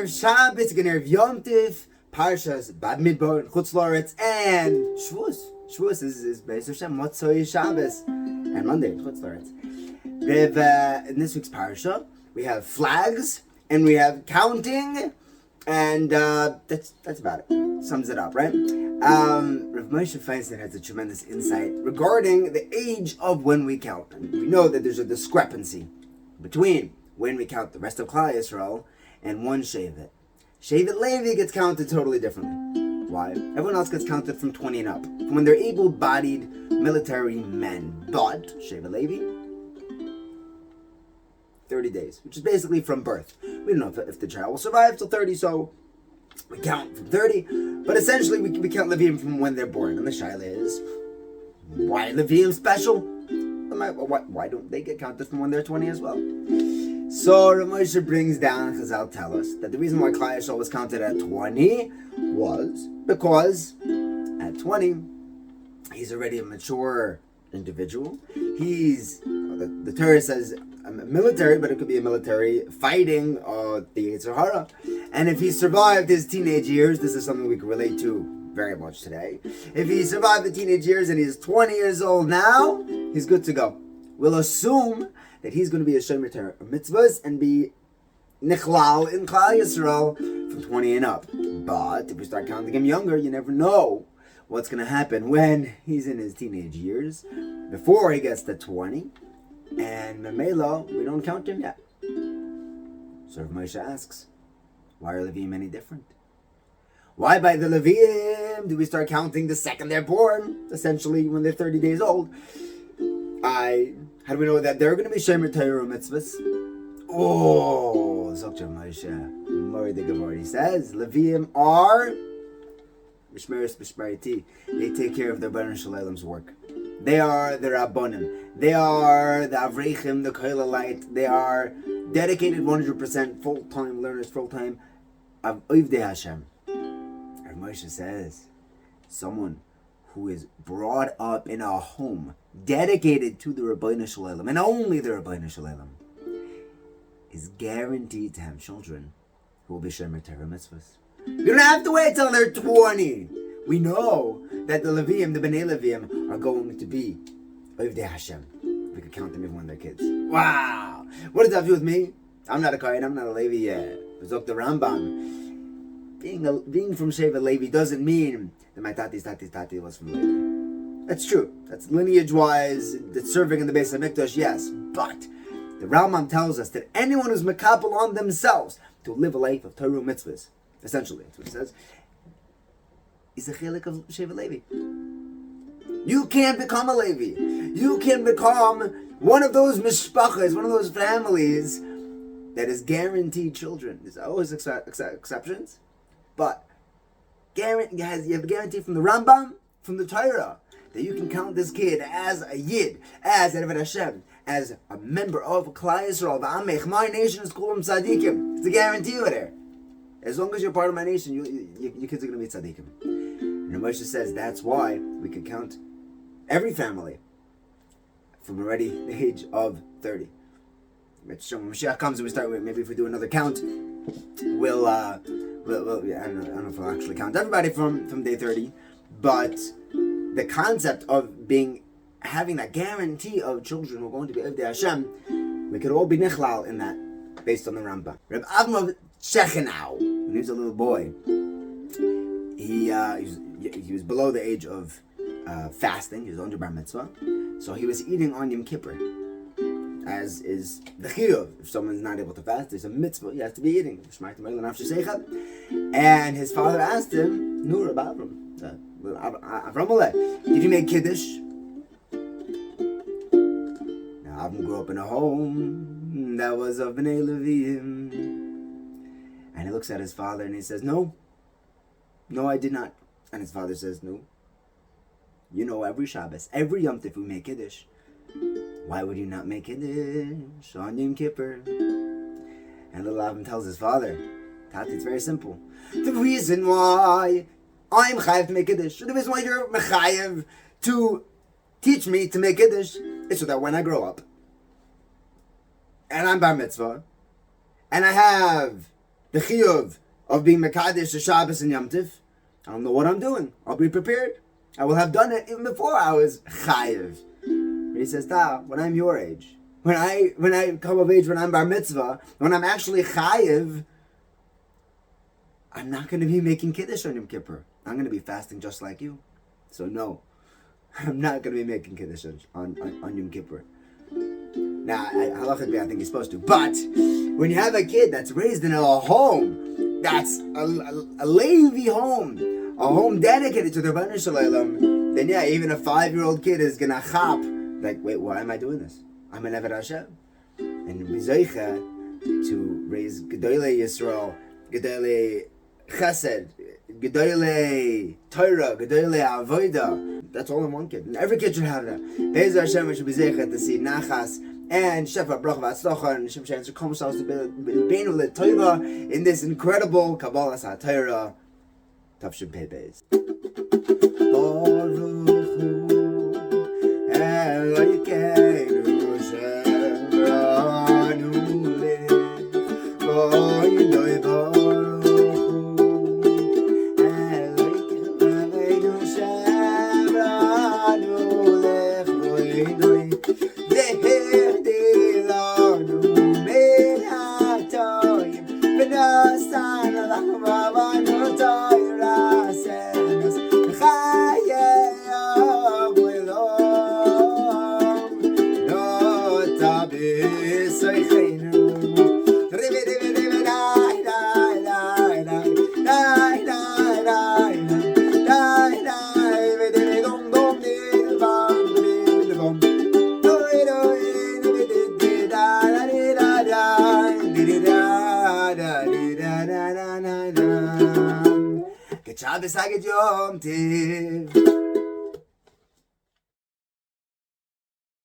Erev Shabbos, Erev Yom Tif, Parshas Bamidbar, Chutz La'aretz, and Shavuos. Shavuos is Beis Hashem, Motzoi Shabbos, and Monday, Chutz La'aretz. In this week's Parsha, we have flags, and we have counting, and that's about it. Sums it up, right? Rav Moshe Feinstein has a tremendous insight regarding the age of when we count. And we know that there's a discrepancy between when we count the rest of Klal Yisrael and one Shevet. Shevet Levi gets counted totally differently. Why? Everyone else gets counted from 20 and up, from when they're able-bodied military men. But Shevet Levi, 30 days, which is basically from birth. We don't know if the child will survive till 30, so we count from 30. But essentially, we count Leviim from when they're born. And the shaila is, why Leviim special? Why don't they get counted from when they're 20 as well? So Rav Moshe brings down, Chazal tell us, that the reason why Klal Yisrael was counted at 20 was because at 20, he's already a mature individual. He's, the Torah says, military, but it could be a military fighting the Yetzer Hara. And if he survived his teenage years, this is something we can relate to very much today. If he survived the teenage years and he's 20 years old now, he's good to go. We'll assume that he's going to be a Shomer Torah mitzvahs and be Nichlal in Klal Yisrael from 20 and up. But if we start counting him younger, you never know what's going to happen when he's in his teenage years, before he gets to 20. And Memela, we don't count him yet. So Rav Moshe asks, why are Leviim any different? Why by the Leviim do we start counting the second they're born, essentially when they're 30 days old? How do we know that they're going to be Shomer Torah mitzvahs? Oh, Zok Rav Moshe, Mori the Gavari says, Leviim are Mishmeres B'Shmariti. They take care of their Baruch Shalom's work. They are the Rabbonim. They are the Avrechim, the Kohelalite. They are dedicated 100% full-time learners, full-time of Ovdei Hashem. Rav Moshe says, someone who is brought up in a home dedicated to the Rabbeinu Shalom and only the Rabbeinu Shalom is guaranteed to have children who will be Shomer Torah mitzvahs. You don't have to wait till they're 20. We know that the Leviim, the Bnei Leviim, are going to be Ovdei Hashem. We could count them even when they're kids. Wow! What does that have to do with me? I'm not a Kohen, I'm not a Levi yet. Zok the Rambam. Being from Shevet Levi doesn't mean that my tati was from Levi. That's true. That's lineage-wise, that's serving in the Beis HaMikdash, yes. But the Rambam tells us that anyone who's mekapel on themselves to live a life of Torah mitzvahs, essentially, that's what he says, is a chelik of Shevet Levi. You can't become a Levi. You can become one of those mishpachas, one of those families that is guaranteed children. There's always exceptions, but you have a guarantee from the Rambam, from the Torah, that you can count this kid as a Yid, as an Eved Hashem, as a member of Klal Yisrael. V'amech, my nation is called tzaddikim. It's a guarantee over there. As long as you're part of my nation, your kids are going to be tzaddikim. And Moshe says that's why we can count every family from already the age of 30. When Mashiach comes and we start with, maybe if we do another count, we'll I don't know if we'll actually count everybody from day 30, but the concept of having that guarantee of children who are going to be Ovdei Hashem, we could all be nichlal in that, based on the Rambam. Reb Avram Shechenau, when he was a little boy, he was below the age of fasting. He was under bar mitzvah, so he was eating on Yom Kippur, as is the chiyuv. If someone's not able to fast, there's a mitzvah, he has to be eating. And his father asked him, "Nu, Reb Avram, did you make kiddush?" Now Avram grew up in a home that was of Bnei Leviim, and he looks at his father and he says, "No, I did not." And his father says, "No. You know, every Shabbos, every Yom Tov we make Kiddush. Why would you not make Kiddush on Yom Kippur?" And little Avram tells his father, "Tati, it's very simple. The reason why I'm chayav to make Kiddush, the reason why you're mechayev to teach me to make Kiddush, is so that when I grow up, and I'm bar mitzvah, and I have the chiyuv of being Mekadesh to Shabbos and Yom Tiv. I don't know what I'm doing. I'll be prepared. I will have done it even before I was chayiv. But he says, when I'm your age, when I come of age, when I'm bar mitzvah, when I'm actually chayiv, I'm not going to be making kiddush on Yom Kippur. I'm going to be fasting just like you. So no, I'm not going to be making kiddush on Yom Kippur. Now, halachically, I think you're supposed to. But when you have a kid that's raised in a home, that's a Levi home, a home dedicated to the Rebbeinu Shalom, then yeah, even a 5-year-old kid is going to chop. Like, wait, why am I doing this? I'm an Eved Hashem. And Mizoicha to raise Gedolei Yisrael, Gedolei Chesed, Gedolei Torah, Gedolei Avodah. That's all in one kid. And every kid should have that. Be'ez Hashem should be zeicha to see Nachas and Shefa Bracha V'Atzlacha and Shem Shem Shekom Shals to be Beinu L'Torah in this incredible Kabbalah HaTorah. Tavshin Pei Be'ez. Boruch Hu Elokeinu Shevranu Lech Vo'yinoi Boruch Shabbos Hagid Yom Tiv.